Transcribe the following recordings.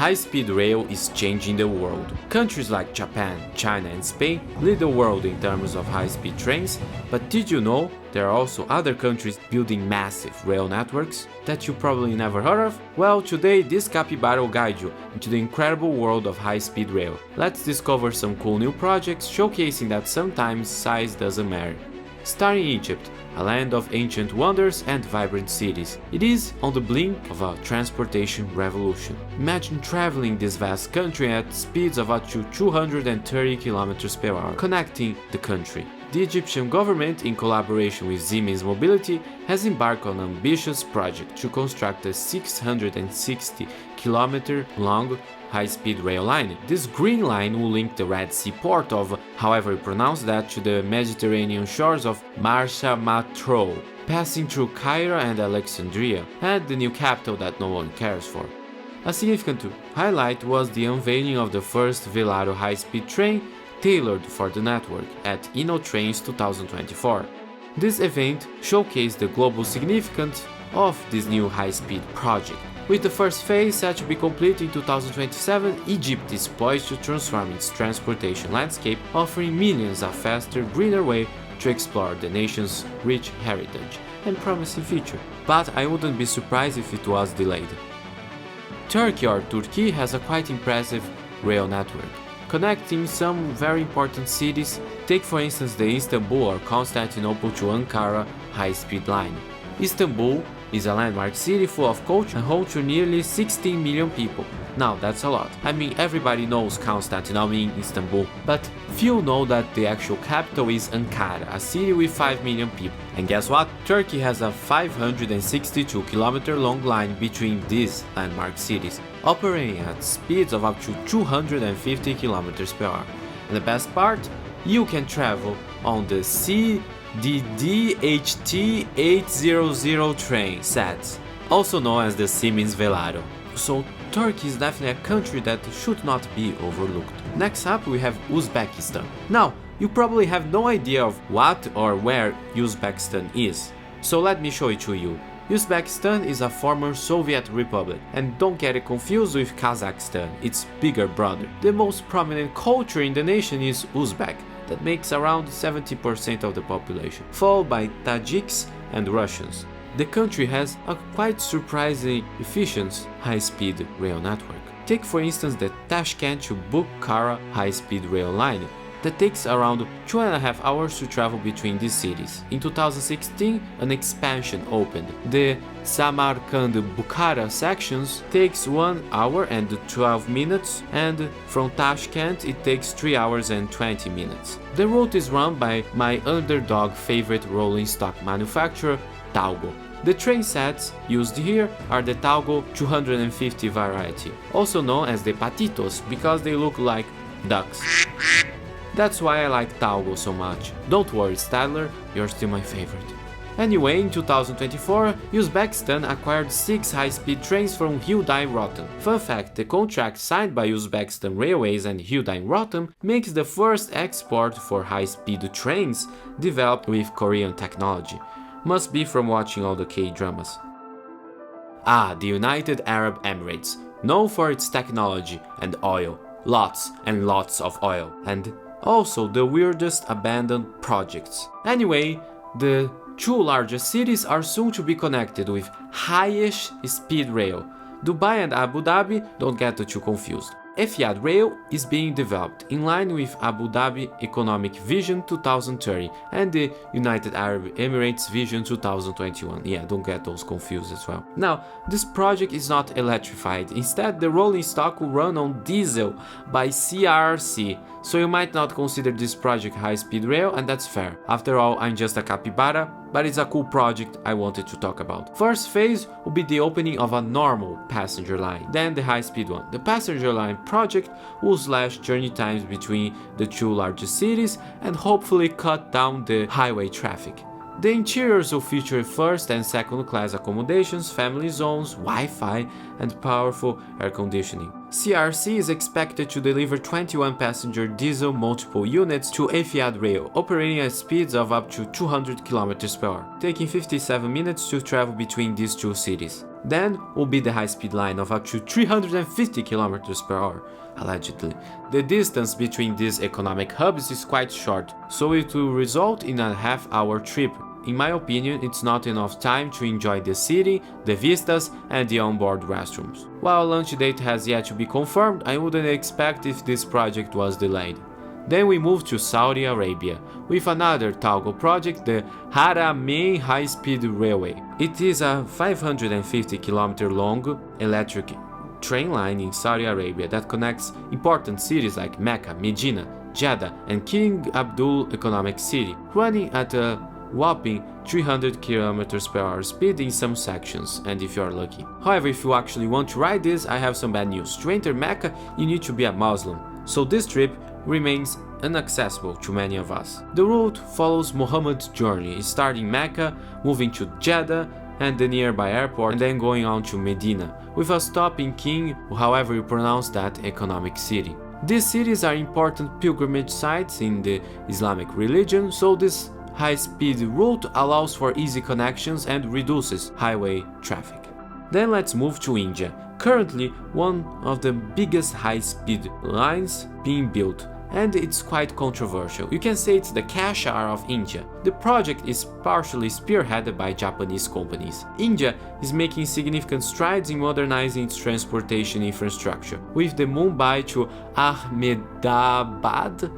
high-speed rail is changing the world. Countries like Japan, China and Spain lead the world in terms of high-speed trains, but did you know there are also other countries building massive rail networks that you probably never heard of? Well, today this capybara will guide you into the incredible world of high-speed rail. Let's discover some cool new projects showcasing that sometimes size doesn't matter. Starting Egypt, a land of ancient wonders and vibrant cities. It is on the blink of a transportation revolution. Imagine traveling this vast country at speeds of up to 230 km per hour, connecting the country. The Egyptian government, in collaboration with Siemens Mobility, has embarked on an ambitious project to construct a 660 km long high-speed rail line. This green line will link the Red Sea port of, however you pronounce that, to the Mediterranean shores of Marsa Matruh, passing through Cairo and Alexandria, and the new capital that no one cares for. A significant highlight was the unveiling of the first Velaro high-speed train tailored for the network at InnoTrains 2024. This event showcased the global significance of this new high-speed project. With the first phase set to be complete in 2027, Egypt is poised to transform its transportation landscape, offering millions a faster, greener way to explore the nation's rich heritage and promising future. But I wouldn't be surprised if it was delayed. Turkey has a quite impressive rail network, connecting some very important cities. Take for instance the Istanbul or Constantinople to Ankara high-speed line. Istanbul is a landmark city full of culture and home to nearly 16 million people. Now that's a lot. I mean, everybody knows Constantinople in Istanbul, but few know that the actual capital is Ankara, a city with 5 million people. And guess what? Turkey has a 562 km long line between these landmark cities, operating at speeds of up to 250 km per hour. And the best part? You can travel on the the DHT-800 train sets, also known as the Siemens Velaro. So Turkey is definitely a country that should not be overlooked. Next up we have Uzbekistan. Now, you probably have no idea of what or where Uzbekistan is, so let me show it to you. Uzbekistan is a former Soviet republic, and don't get it confused with Kazakhstan, its bigger brother. The most prominent culture in the nation is Uzbek, that makes around 70% of the population, followed by Tajiks and Russians. The country has a quite surprisingly efficient high-speed rail network. Take for instance the Tashkent to Bukhara high-speed rail line that takes around 2.5 hours to travel between these cities. In 2016, an expansion opened. The Samarkand-Bukhara sections takes 1 hour and 12 minutes, and from Tashkent it takes 3 hours and 20 minutes. The route is run by my underdog favorite rolling stock manufacturer, Talgo. The train sets used here are the Talgo 250 variety, also known as the Patitos because they look like ducks. That's why I like Talgo so much. Don't worry, Stadler, you're still my favorite. Anyway, in 2024, Uzbekistan acquired 6 high-speed trains from Hyundai Rotem. Fun fact, the contract signed by Uzbekistan Railways and Hyundai Rotem makes the first export for high-speed trains developed with Korean technology. Must be from watching all the K-dramas. The United Arab Emirates, known for its technology and oil. Lots and lots of oil. And also the weirdest abandoned projects. Anyway, the 2 largest cities are soon to be connected with highest speed rail. Dubai and Abu Dhabi, don't get too confused. Etihad Rail is being developed in line with Abu Dhabi Economic Vision 2030 and the United Arab Emirates Vision 2021. Yeah, don't get those confused as well. Now, this project is not electrified. Instead, the rolling stock will run on diesel by CRRC. So you might not consider this project high-speed rail, and that's fair. After all, I'm just a capybara, but it's a cool project I wanted to talk about. First phase will be the opening of a normal passenger line, then the high-speed one. The passenger line project will slash journey times between the 2 largest cities and hopefully cut down the highway traffic. The interiors will feature first and second class accommodations, family zones, Wi-Fi, and powerful air conditioning. CRC is expected to deliver 21 passenger diesel multiple units to Etihad Rail, operating at speeds of up to 200 km per hour, taking 57 minutes to travel between these 2 cities. Then will be the high-speed line of up to 350 km per hour, allegedly. The distance between these economic hubs is quite short, so it will result in a half-hour trip. In my opinion, it's not enough time to enjoy the city, the vistas, and the onboard restrooms. While launch date has yet to be confirmed, I wouldn't expect if this project was delayed. Then we move to Saudi Arabia, with another Talgo project, the Haramain High-Speed Railway. It is a 550 km long electric train line in Saudi Arabia that connects important cities like Mecca, Medina, Jeddah, and King Abdul Economic City, running at a whopping 300 km per hour speed in some sections, and if you are lucky. However, if you actually want to ride this, I have some bad news. To enter Mecca, you need to be a Muslim, so this trip remains inaccessible to many of us. The route follows Muhammad's journey, starting Mecca, moving to Jeddah and the nearby airport, and then going on to Medina, with a stop in King, however you pronounce that economic city. These cities are important pilgrimage sites in the Islamic religion, so this high-speed route allows for easy connections and reduces highway traffic. Then let's move to India, currently one of the biggest high-speed lines being built, and it's quite controversial. You can say it's the KSR of India. The project is partially spearheaded by Japanese companies. India is making significant strides in modernizing its transportation infrastructure, with the Mumbai to Ahmedabad,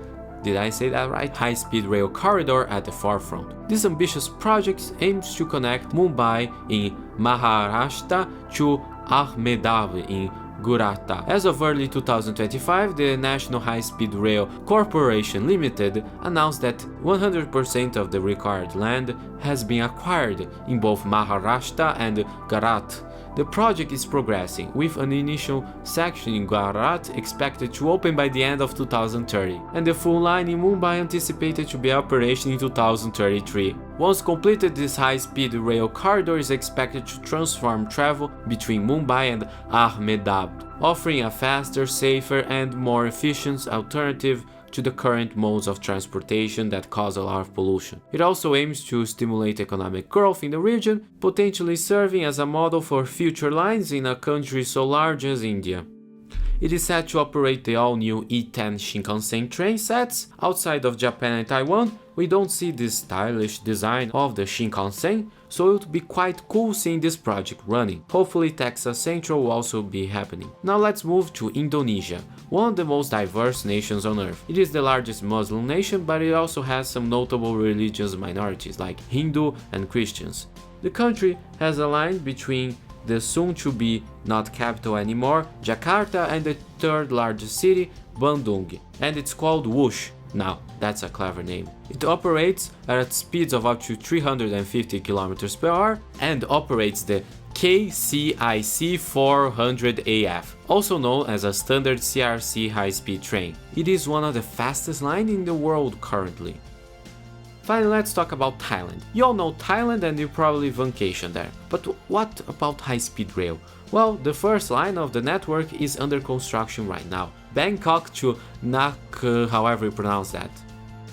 did I say that right? High-speed rail corridor at the forefront. This ambitious project aims to connect Mumbai in Maharashtra to Ahmedabad in Gujarat. As of early 2025, the National High-Speed Rail Corporation Limited announced that 100% of the required land has been acquired in both Maharashtra and Gujarat. The project is progressing, with an initial section in Gujarat expected to open by the end of 2030, and the full line in Mumbai anticipated to be operational in 2033. Once completed, this high-speed rail corridor is expected to transform travel between Mumbai and Ahmedabad, offering a faster, safer, and more efficient alternative to the current modes of transportation that cause a lot of pollution. It also aims to stimulate economic growth in the region, potentially serving as a model for future lines in a country so large as India. It is set to operate the all-new E10 Shinkansen train sets. Outside of Japan and Taiwan, we don't see this stylish design of the Shinkansen, so it would be quite cool seeing this project running. Hopefully Texas Central will also be happening. Now let's move to Indonesia, one of the most diverse nations on earth. It is the largest Muslim nation, but it also has some notable religious minorities like Hindu and Christians. The country has a line between the soon-to-be not capital anymore, Jakarta, and the third largest city, Bandung, and it's called Wush. Now, that's a clever name. It operates at speeds of up to 350 km per hour and operates the KCIC 400AF, also known as a standard CRC high-speed train. It is one of the fastest lines in the world currently. Finally, let's talk about Thailand. You all know Thailand and you probably vacation there. But what about high-speed rail? Well, the first line of the network is under construction right now. Bangkok to Nak, however you pronounce that,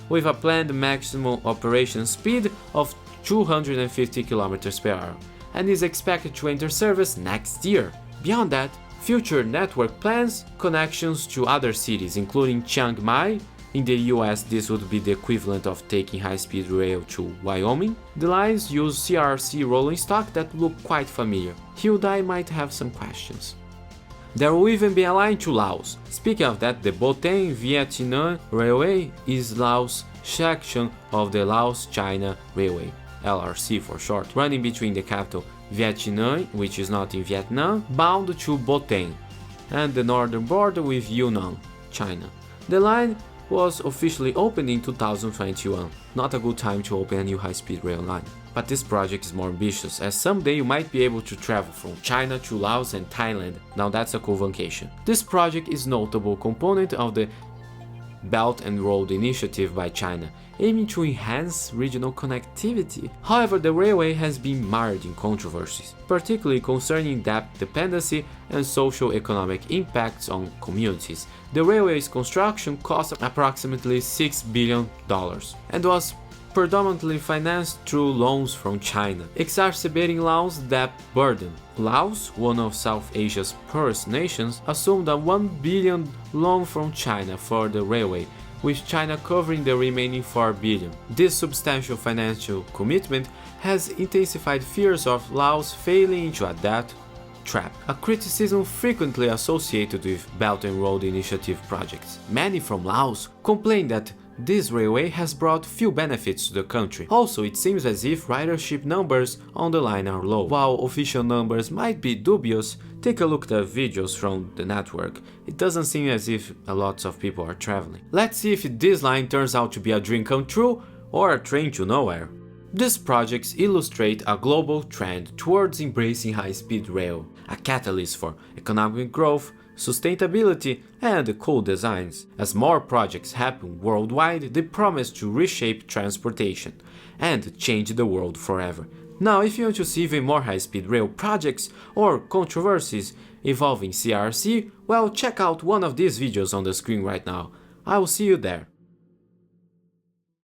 with a planned maximum operation speed of 250 km per hour, and is expected to enter service next year. Beyond that, future network plans connections to other cities, including Chiang Mai. In the US, this would be the equivalent of taking high-speed rail to Wyoming. The lines use CRC rolling stock that look quite familiar. Hyundai might have some questions. There will even be a line to Laos. Speaking of that, the Boteng-Vietnam Railway is Laos' section of the Laos-China Railway, LRC for short, running between the capital Vietnam, which is not in Vietnam, bound to Boteng, and the northern border with Yunnan, China. The line was officially opened in 2021. Not a good time to open a new high-speed rail line. But this project is more ambitious, as someday you might be able to travel from China to Laos and Thailand. Now that's a cool vacation. This project is a notable component of the Belt and Road Initiative by China, aiming to enhance regional connectivity. However, the railway has been mired in controversies, particularly concerning debt dependency and socio-economic impacts on communities. The railway's construction cost approximately $6 billion and was predominantly financed through loans from China, exacerbating Laos' debt burden. Laos, one of South Asia's poorest nations, assumed a $1 billion loan from China for the railway, with China covering the remaining $4 billion. This substantial financial commitment has intensified fears of Laos failing into a debt trap, a criticism frequently associated with Belt and Road Initiative projects. Many from Laos complain that this railway has brought few benefits to the country. Also, it seems as if ridership numbers on the line are low. While official numbers might be dubious, take a look at the videos from the network. It doesn't seem as if a lot of people are traveling. Let's see if this line turns out to be a dream come true or a train to nowhere. These projects illustrate a global trend towards embracing high-speed rail, a catalyst for economic growth, sustainability, and cool designs. As more projects happen worldwide, they promise to reshape transportation and change the world forever. Now, if you want to see even more high-speed rail projects or controversies involving CRC, well, check out one of these videos on the screen right now. I will see you there.